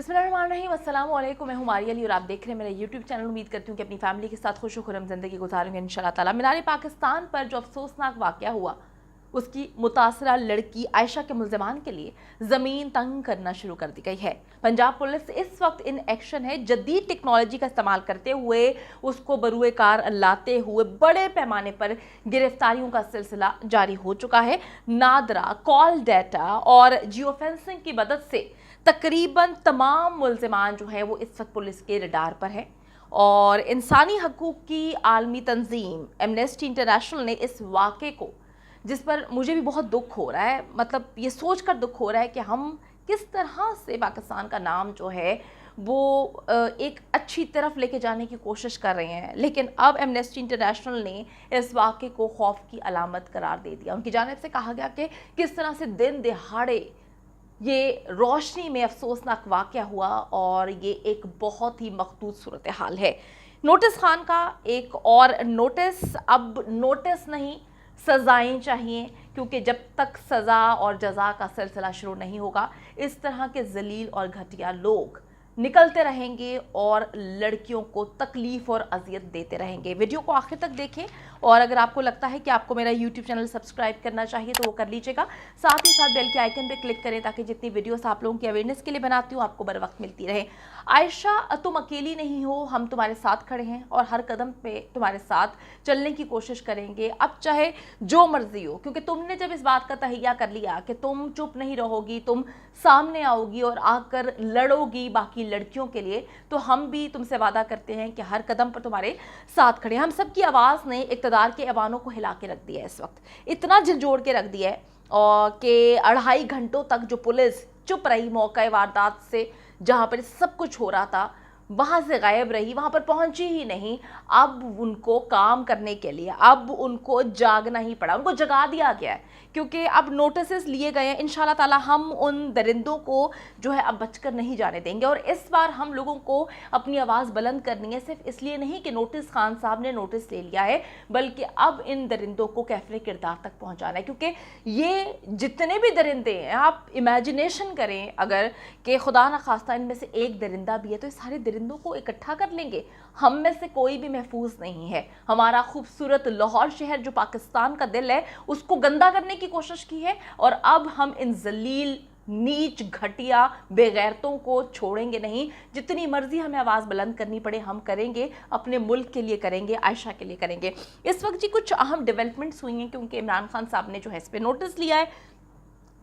बिस्मिल्लाहिर्रहमानिर्रहीम, अस्सलाम वालेकुम। मैं हूँ मारिया अली और आप देख रहे हैं मेरा यूट्यूब चैनल। उम्मीद करती हूँ कि अपनी फैमिली के साथ खुश खुरम ज़िंदगी गुजारूंगे इंशाल्लाह ताला। मीनार पाकिस्तान पर जो अफसोसनाक वाक़या हुआ, उसकी मुतासरा लड़की आयशा के मुल्ज़िमान के लिए ज़मीन तंग करना शुरू कर दी गई है। पंजाब पुलिस इस वक्त इन एक्शन है, जदीद टेक्नोलॉजी का इस्तेमाल करते हुए उसको बरूए कार लाते हुए बड़े पैमाने पर गिरफ्तारियों का सिलसिला जारी हो चुका है। नादरा, कॉल डाटा और जियो फेंसिंग की मदद से तकरीबन तमाम मुल्ज़िमान जो है वो इस वक्त पुलिस के रडार पर है। और इंसानी हकूक़ की आलमी तंजीम एमनेस्टी इंटरनेशनल ने इस वाक़े को, जिस पर मुझे भी बहुत दुख हो रहा है, मतलब ये सोच कर दुख हो रहा है कि हम किस तरह से पाकिस्तान का नाम जो है वो एक अच्छी तरफ लेके जाने की कोशिश कर रहे हैं, लेकिन अब एमनेस्टी इंटरनेशनल ने इस वाक़े को खौफ की अलामत करार दे दिया। उनकी जानिब से कहा गया कि किस तरह से दिन दिहाड़े ये रोशनी में अफसोसनाक वाक़या हुआ और ये एक बहुत ही मखदूद सूरत हाल है। नोटिस खान का एक और नोटिस, अब नोटिस नहीं सज़ाएं चाहिए, क्योंकि जब तक सज़ा और जज़ा का सिलसिला शुरू नहीं होगा इस तरह के जलील और घटिया लोग निकलते रहेंगे और लड़कियों को तकलीफ़ और अजियत देते रहेंगे। वीडियो को आखिर तक देखें और अगर आपको लगता है कि आपको मेरा यूट्यूब चैनल सब्सक्राइब करना चाहिए तो वो कर लीजिएगा। साथ ही साथ बेल के आइकन पे क्लिक करें ताकि जितनी वीडियोस आप लोगों की अवेयरनेस के लिए बनाती हूँ आपको बर वक्त मिलती रहे। आयशा, तुम अकेली नहीं हो, हम तुम्हारे साथ खड़े हैं और हर कदम पे तुम्हारे साथ चलने की कोशिश करेंगे, अब चाहे जो मर्जी हो, क्योंकि तुमने जब इस बात का तहैया कर लिया कि तुम चुप नहीं रहोगी, तुम सामने आओगी और आकर लड़ोगी बाकी लड़कियों के लिए, तो हम भी तुमसे वादा करते हैं कि हर कदम पर तुम्हारे साथ खड़े। हम सब की आवाज़ ने इक़्तिदार के ऐवानों को हिला के रख दिया है, इस वक्त इतना झंझोड़ के रख दिया है और कि 2.5 घंटों तक जो पुलिस चुप रही मौका वारदात से, जहाँ पर सब कुछ हो रहा था, वहाँ से गायब रही, वहाँ पर पहुँची ही नहीं। अब उनको काम करने के लिए अब उनको जागना ही पड़ा, उनको जगा दिया गया है, क्योंकि अब नोटिस लिए गए हैं। इंशाल्लाह ताला हम उन दरिंदों को जो है अब बचकर नहीं जाने देंगे और इस बार हम लोगों को अपनी आवाज़ बुलंद करनी है, सिर्फ इसलिए नहीं कि नोटिस खान साहब ने नोटिस ले लिया है, बल्कि अब इन दरिंदों को कैफरे किरदार तक पहुँचाना है। क्योंकि ये जितने भी दरिंदे हैं, आप इमेजिनेशन करें अगर कि खुदा न खास्ता इनमें से एक दरिंदा भी है तो ये सारे दरिंदों को इकट्ठा कर लेंगे। हम में से कोई भी महफूज नहीं है। हमारा खूबसूरत लाहौर शहर जो पाकिस्तान का दिल है उसको गंदा करने की कोशिश की है और अब हम इन जलील, नीच, घटिया, बेगैरतों को छोड़ेंगे नहीं। जितनी मर्जी हमें आवाज़ बुलंद करनी पड़े हम करेंगे, अपने मुल्क के लिए करेंगे, आयशा के लिए करेंगे। इस वक्त जी कुछ अहम डेवलपमेंट्स हुई हैं, क्योंकि इमरान खान साहब ने जो है इस पर नोटिस लिया है।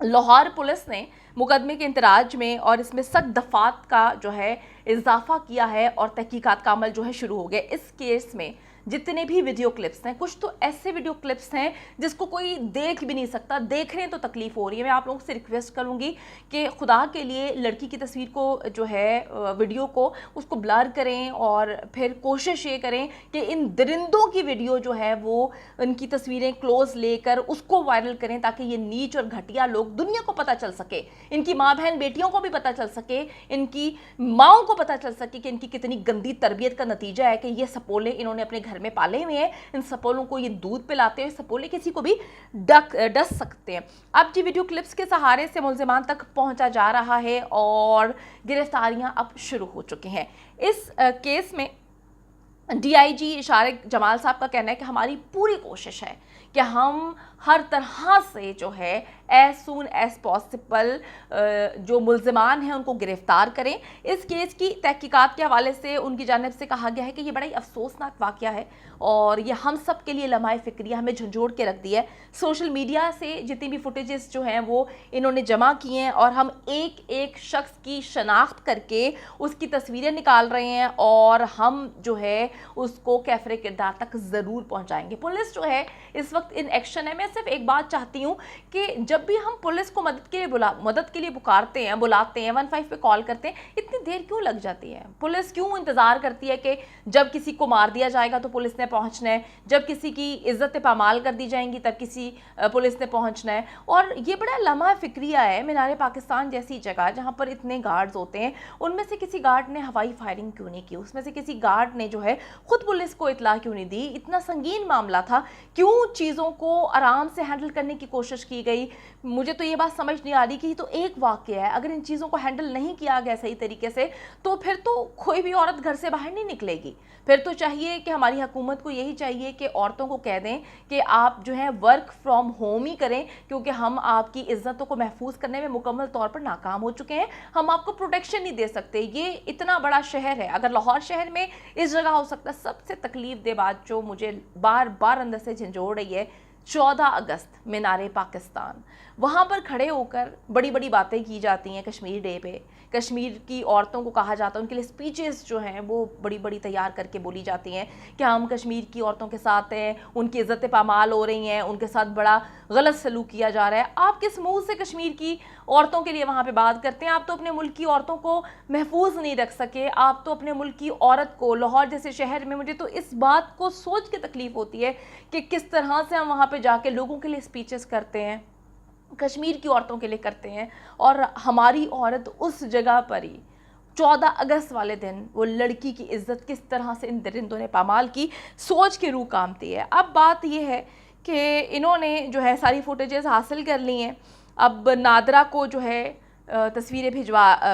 लाहौर पुलिस ने मुकदमे के इंतराज में और इसमें सख्त दफात का जो है इजाफा किया है और तहकीकात का अमल जो है शुरू हो गया। इस केस में जितने भी वीडियो क्लिप्स हैं, कुछ तो ऐसे वीडियो क्लिप्स हैं जिसको कोई देख भी नहीं सकता, देख रहे हैं तो तकलीफ़ हो रही है। मैं आप लोगों से रिक्वेस्ट करूंगी कि खुदा के लिए लड़की की तस्वीर को जो है वीडियो को उसको ब्लर करें और फिर कोशिश ये करें कि इन दरिंदों की वीडियो जो है वो उनकी तस्वीरें क्लोज लेकर उसको वायरल करें, ताकि ये नीच और घटिया लोग दुनिया को पता चल सके, इनकी माँ बहन बेटियों को भी पता चल सके, इनकी माओं को पता चल सके कि इनकी कितनी गंदी तरबियत का नतीजा है कि ये सपोले इन्होंने अपने घर में पाले हुए हैं। इन सपोलों को ये दूध पिलाते हैं, सपोले किसी को भी डस सकते हैं। अब जी वीडियो क्लिप्स के सहारे से मुल्ज़िमान तक पहुंचा जा रहा है और गिरफ्तारियां अब शुरू हो चुकी हैं। इस केस में DIG इशारे जमाल साहब का कहना है कि हमारी पूरी कोशिश है कि हम हर तरह से जो है एज सून एज पॉसिबल जो मुल्ज़िमान हैं उनको गिरफ़्तार करें। इस केस की तहकीकात के हवाले से उनकी जानिब से कहा गया है कि ये बड़ा ही अफसोसनाक वाक़या है और ये हम सब के लिए लम्हाए फ़िक्रिया हमें झंझोड़ के रख दिया है। सोशल मीडिया से जितनी भी फुटेजेस जो हैं वो इन्होंने जमा किए हैं और हम एक एक शख्स की शनाख्त करके उसकी तस्वीरें निकाल रहे हैं और हम जो है उसको कैफरे किरदार तक ज़रूर पहुँचाएँगे। पुलिस जो है इस वक्त इन एक्शन है। मैं सिर्फ एक बात चाहती हूँ कि जब भी हम पुलिस को मदद के लिए पुकारते हैं, बुलाते हैं, 15 पे कॉल करते हैं, इतनी देर क्यों लग जाती है? पुलिस क्यों इंतज़ार करती है कि जब किसी को मार दिया जाएगा तो पुलिस ने पहुंचना है, जब किसी की इज्जत पामाल कर दी जाएंगी तब किसी पुलिस ने पहुंचना है? और ये बड़ा लम्हा फिक्रिया है। मीनार पाकिस्तान जैसी जगह जहाँ पर इतने गार्ड्स होते हैं, उनमें से किसी गार्ड ने हवाई फायरिंग क्यों नहीं की? उसमें से किसी गार्ड ने जो है खुद पुलिस को इत्तला क्यों नहीं दी? इतना संगीन मामला था, क्यों चीज़ों को आराम से हैंडल करने की कोशिश की गई? मुझे तो ये बात समझ नहीं आ रही कि ये तो एक वाक़या है, अगर इन चीज़ों को हैंडल नहीं किया गया सही तरीके से तो फिर तो कोई भी औरत घर से बाहर नहीं निकलेगी। फिर तो चाहिए कि हमारी हुकूमत को यही चाहिए कि औरतों को कह दें कि आप जो है वर्क फ्रॉम होम ही करें, क्योंकि हम आपकी इज्जतों को महफूज करने में मुकम्मल तौर पर नाकाम हो चुके हैं, हम आपको प्रोटेक्शन नहीं दे सकते। ये इतना बड़ा शहर है, अगर लाहौर शहर में इस जगह हो सकता है। सबसे तकलीफ दे बात जो मुझे बार बार अंदर से झंझोड़ रही है, 14 अगस्त मीनार पाकिस्तान, वहाँ पर खड़े होकर बड़ी बड़ी बातें की जाती हैं कश्मीर डे पे। कश्मीर की औरतों को कहा जाता है, उनके लिए स्पीचेस जो हैं वो बड़ी बड़ी तैयार करके बोली जाती हैं कि हम कश्मीर की औरतों के साथ हैं, उनकी इज़्ज़तें पामाल हो रही हैं, उनके साथ बड़ा गलत सलूक किया जा रहा है। आप किस मुँह से कश्मीर की औरतों के लिए वहाँ पे बात करते हैं? आप तो अपने मुल्क की औरतों को महफूज नहीं रख सके, आप तो अपने मुल्क की औरत को, लाहौर जैसे शहर में, मुझे तो इस बात को सोच के तकलीफ़ होती है कि किस तरह से हम वहाँ पे जाके लोगों के लिए स्पीचेस करते हैं, कश्मीर की औरतों के लिए करते हैं, और हमारी औरत उस जगह पर ही 14 अगस्त वाले दिन वो लड़की की इज़्ज़त किस तरह से इन दरिंदों ने पामाल की, सोच के रूह कांपती है। अब बात ये है कि इन्होंने जो है सारी फुटेजेस हासिल कर ली हैं। अब नादरा को जो है तस्वीरें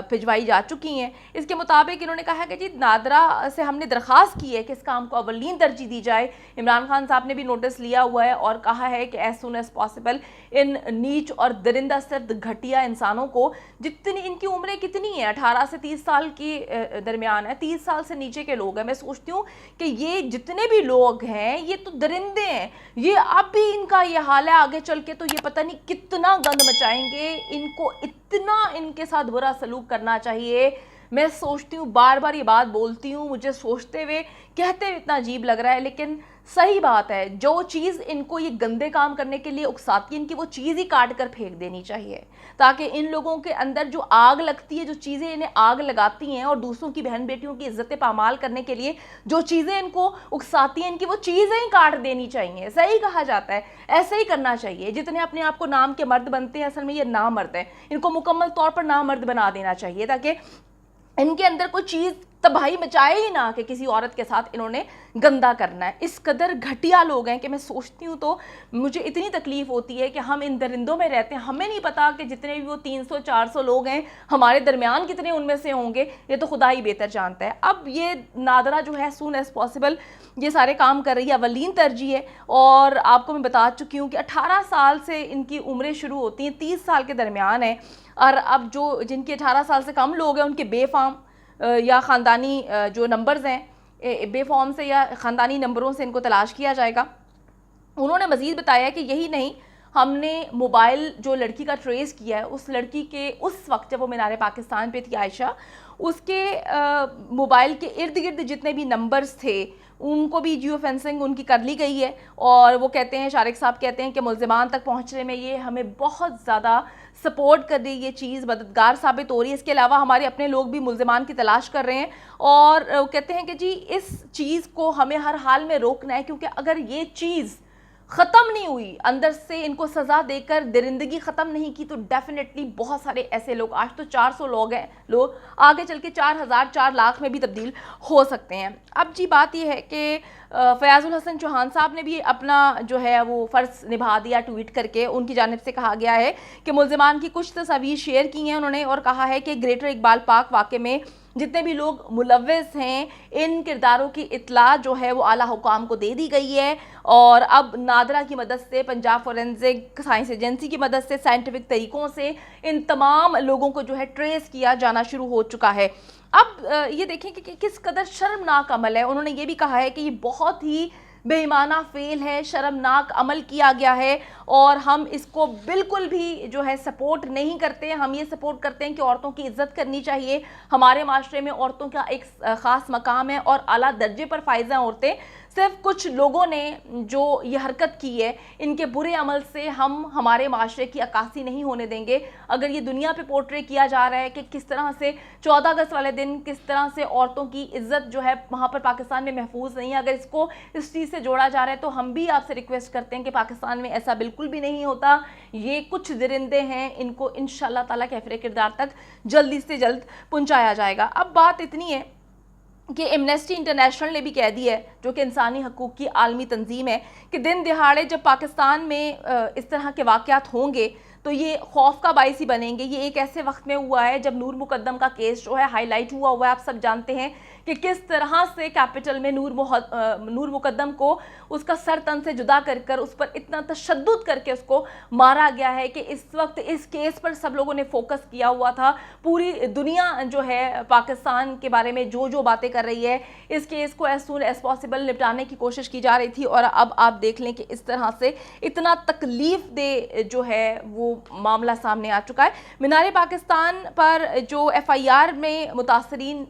भिजवाई जा चुकी हैं। इसके मुताबिक इन्होंने कहा है कि जी नादरा से हमने दरख्वास्त की है कि इस काम को अवलीन तरजीह दी जाए। इमरान खान साहब ने भी नोटिस लिया हुआ है और कहा है कि एज सुन एज पॉसिबल इन नीच और दरिंदा सर्द घटिया इंसानों को, जितनी इनकी उम्रें कितनी हैं, 18 से 30 साल की दरमियान है, 30 साल से नीचे के लोग हैं। मैं सोचती हूँ कि ये जितने भी लोग हैं ये तो दरिंदे हैं, ये अब भी इनका ये हाल है, आगे चल के तो ये पता नहीं कितना गंद मचाएंगे। इनको इतना इनके साथ बुरा सलूक करना चाहिए। मैं सोचती हूँ, बार बार ये बात बोलती हूँ, मुझे सोचते हुए कहते हुए इतना अजीब लग रहा है, लेकिन सही बात है। जो चीज़ इनको ये गंदे काम करने के लिए उकसाती है, इनकी वो चीज़ ही काट कर फेंक देनी चाहिए, ताकि इन लोगों के अंदर जो आग लगती है, जो चीज़ें इन्हें आग लगाती हैं और दूसरों की बहन बेटियों की इज्जतें पामाल करने के लिए जो चीज़ें इनको उकसाती हैं, इनकी वो चीज़ें ही काट देनी चाहिए। सही कहा जाता है, ऐसे ही करना चाहिए। जितने अपने आप को नाम के मर्द बनते हैं, असल में ये नामर्द हैं, इनको मुकम्मल तौर पर नामर्द बना देना चाहिए, ताकि इनके अंदर कोई चीज़ तबाही मचाए ही ना कि किसी औरत के साथ इन्होंने गंदा करना है। इस कदर घटिया लोग हैं कि मैं सोचती हूँ तो मुझे इतनी तकलीफ़ होती है कि हम इन दरिंदों में रहते हैं, हमें नहीं पता कि जितने भी वो 300-400 लोग हैं हमारे दरमियान कितने उनमें से होंगे, ये तो खुदा ही बेहतर जानता है। अब ये नादरा जो है सून एज़ पॉसिबल ये सारे काम कर रही है, अवलीन तरजीह है। और आपको मैं बता चुकी हूँ कि 18 साल से इनकी उम्रें शुरू होती हैं, 30 साल के दरमियान है। और अब जो जिनके 18 साल से कम लोग हैं उनके बेफाम या ख़ानदानी जो नंबर्स हैं, बेफॉर्म से या ख़ानदानी नंबरों से इनको तलाश किया जाएगा। उन्होंने मज़ीद बताया कि यही नहीं, हमने मोबाइल जो लड़की का ट्रेस किया है, उस लड़की के उस वक्त जब वो मीनार पाकिस्तान पे थी आयशा, उसके मोबाइल के इर्द गिर्द जितने भी नंबर्स थे उनको भी जियो फेंसिंग उनकी कर ली गई है। और वो कहते हैं, शारिक साहब कहते हैं कि मुल्ज़िमान तक पहुंचने में ये हमें बहुत ज़्यादा सपोर्ट कर रही है, ये चीज़ मददगार साबित हो रही है। इसके अलावा हमारे अपने लोग भी मुल्ज़िमान की तलाश कर रहे हैं और कहते हैं कि जी इस चीज़ को हमें हर हाल में रोकना है, क्योंकि अगर ये चीज़ ख़त्म नहीं हुई, अंदर से इनको सज़ा देकर दरिंदगी ख़त्म नहीं की, तो डेफिनेटली बहुत सारे ऐसे लोग, आज तो 400 लोग हैं, लोग आगे चल के 4000 4 लाख में भी तब्दील हो सकते हैं। अब जी बात यह है कि फयाजुल हसन चौहान साहब ने भी अपना जो है वो फ़र्ज़ निभा दिया। ट्वीट करके उनकी जानिब से कहा गया है कि मुल्ज़िमान की कुछ तस्वीर शेयर की हैं उन्होंने और कहा है कि ग्रेटर इकबाल पार्क वाक़े में जितने भी लोग मुलव्विस हैं, इन किरदारों की इत्तला जो है वो आला हुकाम को दे दी गई है। और अब नादरा की मदद से, पंजाब फोरेंसिक साइंस एजेंसी की मदद से, साइंटिफिक तरीक़ों से इन तमाम लोगों को जो है ट्रेस किया जाना शुरू हो चुका है। अब ये देखें कि किस कदर शर्मनाक अमल है। उन्होंने ये भी कहा है कि ये बहुत ही बेईमाना फेल है, शर्मनाक अमल किया गया है और हम इसको बिल्कुल भी जो है सपोर्ट नहीं करते। हम ये सपोर्ट करते हैं कि औरतों की इज़्ज़त करनी चाहिए, हमारे माशरे में औरतों का एक ख़ास मकाम है और आला दर्जे पर फायज़ हैं औरतें। सिर्फ कुछ लोगों ने जो ये हरकत की है, इनके बुरे अमल से हम हमारे माशरे की अक्कासी नहीं होने देंगे। अगर ये दुनिया पे पोर्ट्रे किया जा रहा है कि किस तरह से 14 अगस्त वाले दिन किस तरह से औरतों की इज़्ज़त जो है वहाँ पर पाकिस्तान में महफूज नहीं है, अगर इसको इस चीज़ से जोड़ा जा रहा है, तो हम भी आपसे रिक्वेस्ट करते हैं कि पाकिस्तान में ऐसा बिल्कुल भी नहीं होता। ये कुछ दरिंदे हैं, इनको इंशाअल्लाह ताला कैफ़िर किरदार तक जल्दी से जल्द पहुँचाया जाएगा। अब बात इतनी है کہ ایمنسٹی انٹرنیشنل نے بھی کہہ دی ہے، جو کہ انسانی حقوق کی عالمی تنظیم ہے، کہ دن دہاڑے جب پاکستان میں اس طرح کے واقعات ہوں گے تو یہ خوف کا باعث ہی بنیں گے۔ یہ ایک ایسے وقت میں ہوا ہے جب نور مقدم کا کیس جو ہے ہائی لائٹ ہوا ہے۔ آپ سب جانتے ہیں کہ کس طرح سے کیپٹل میں نور مقدم کو اس کا سر تن سے جدا کر کر اس پر اتنا تشدد کر کے اس کو مارا گیا ہے کہ اس وقت اس کیس پر سب لوگوں نے فوکس کیا ہوا تھا۔ پوری دنیا جو ہے پاکستان کے بارے میں جو باتیں کر رہی ہے، اس کیس کو ایز سون ایز پاسبل نپٹانے کی کوشش کی جا رہی تھی، اور اب آپ دیکھ لیں کہ اس طرح سے اتنا تکلیف دہ جو ہے وہ معاملہ سامنے آ چکا ہے۔ مینار پاکستان پر جو ایف آئی آر میں متاثرین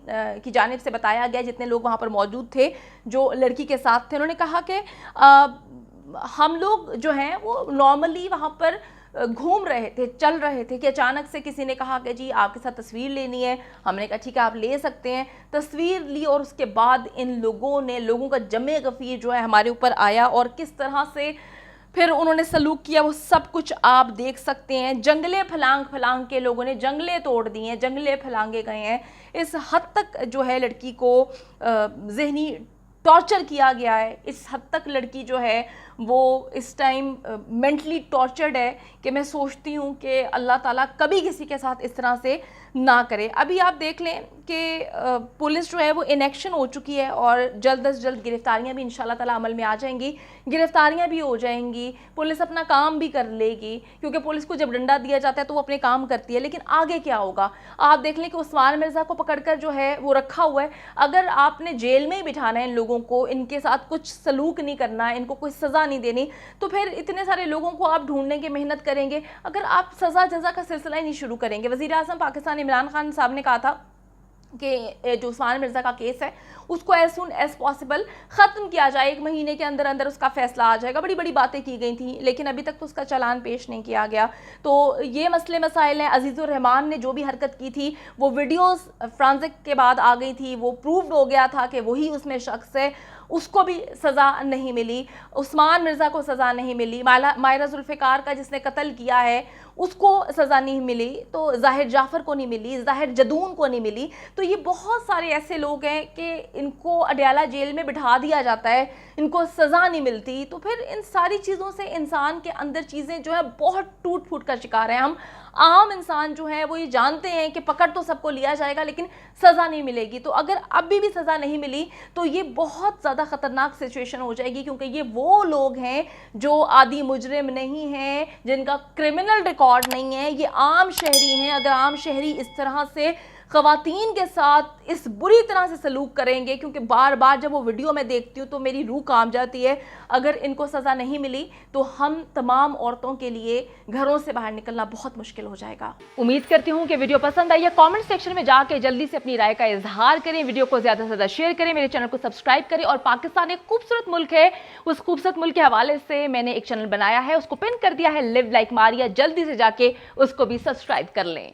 کی جانب سے بتایا گیا، جتنے لوگ وہاں پر موجود تھے جو لڑکی کے ساتھ تھے، انہوں نے کہا کہ ہم لوگ جو ہیں وہ نارملی وہاں پر گھوم رہے تھے، چل رہے تھے، کہ اچانک سے کسی نے کہا کہ جی آپ کے ساتھ تصویر لینی ہے۔ ہم نے کہا ٹھیک ہے آپ لے سکتے ہیں، تصویر لی، اور اس کے بعد ان لوگوں کا جمع غفیر جو ہے ہمارے اوپر آیا، اور کس طرح سے پھر انہوں نے سلوک کیا وہ سب کچھ آپ دیکھ سکتے ہیں۔ جنگلے پھلانگ کے لوگوں نے جنگلے توڑ دی ہیں، جنگلے پھلانگے گئے ہیں۔ اس حد تک جو ہے لڑکی کو ذہنی ٹارچر کیا گیا ہے، اس حد تک لڑکی جو ہے وہ اس ٹائم مینٹلی ٹارچرڈ ہے کہ میں سوچتی ہوں کہ اللہ تعالیٰ کبھی کسی کے ساتھ اس طرح سے نہ کرے۔ ابھی آپ دیکھ لیں کہ پولیس جو ہے وہ انیکشن ہو چکی ہے، اور جلد از جلد گرفتاریاں بھی انشاءاللہ تعالیٰ عمل میں آ جائیں گی، گرفتاریاں بھی ہو جائیں گی، پولیس اپنا کام بھی کر لے گی، کیونکہ پولیس کو جب ڈنڈا دیا جاتا ہے تو وہ اپنے کام کرتی ہے۔ لیکن آگے کیا ہوگا؟ آپ دیکھ لیں کہ عثمان مرزا کو پکڑ کر جو ہے وہ رکھا ہوا ہے۔ اگر آپ نے جیل میں ہی بٹھانا ہے ان لوگوں کو، ان کے ساتھ کچھ سلوک نہیں کرنا ہے، ان کو کوئی سزا نہیں دینی، تو پھر اتنے سارے لوگوں کو آپ ڈھونڈنے کی محنت کریں گے اگر آپ سزا جزا کا سلسلہ ہی نہیں شروع کریں گے۔ وزیر اعظم پاکستان عمران خان صاحب نے کہا تھا کہ جو عثمان مرزا کا کیس ہے اس کو ایز سون ایز پاسبل ختم کیا جائے، 1 مہینے کے اندر اندر اس کا فیصلہ آ جائے گا۔ بڑی باتیں کی گئی تھیں، لیکن ابھی تک تو اس کا چلان پیش نہیں کیا گیا۔ تو یہ مسئلے مسائل ہیں۔ عزیز الرحمان نے جو بھی حرکت کی تھی وہ ویڈیوز فرانزک کے بعد آ گئی تھی، وہ پروفڈ ہو گیا تھا کہ وہی اس میں شخص ہے، اس کو بھی سزا نہیں ملی، عثمان مرزا کو سزا نہیں ملی، ماہرہ ذوالفقار کا جس نے قتل کیا ہے اس کو سزا نہیں ملی، تو ظاہر جعفر کو نہیں ملی، ظاہر جدون کو نہیں ملی۔ تو یہ بہت سارے ایسے لوگ ہیں کہ ان کو اڈیالہ جیل میں بٹھا دیا جاتا ہے، ان کو سزا نہیں ملتی۔ تو پھر ان ساری چیزوں سے انسان کے اندر چیزیں جو ہے بہت ٹوٹ پھوٹ کا شکار ہیں۔ ہم عام انسان جو ہیں وہ یہ جانتے ہیں کہ پکڑ تو سب کو لیا جائے گا لیکن سزا نہیں ملے گی۔ تو اگر ابھی بھی سزا نہیں ملی تو یہ بہت زیادہ خطرناک سچویشن ہو جائے گی، کیونکہ یہ وہ لوگ ہیں جو عادی مجرم نہیں ہیں، جن کا کرمنل ریکارڈ نہیں ہے، یہ عام شہری ہیں۔ اگر عام شہری اس طرح سے خواتین کے ساتھ اس بری طرح سے سلوک کریں گے، کیونکہ بار بار جب وہ ویڈیو میں دیکھتی ہوں تو میری روح کانپ جاتی ہے، اگر ان کو سزا نہیں ملی تو ہم تمام عورتوں کے لیے گھروں سے باہر نکلنا بہت مشکل ہو جائے گا۔ امید کرتی ہوں کہ ویڈیو پسند آئی ہے، کامنٹ سیکشن میں جا کے جلدی سے اپنی رائے کا اظہار کریں، ویڈیو کو زیادہ سے زیادہ شیئر کریں، میرے چینل کو سبسکرائب کریں، اور پاکستان ایک خوبصورت ملک ہے، اس خوبصورت ملک کے حوالے سے میں نے ایک چینل بنایا ہے، اس کو پن کر دیا ہے لیو لائک ماریا، جلدی سے جا کے اس کو بھی سبسکرائب کر لیں۔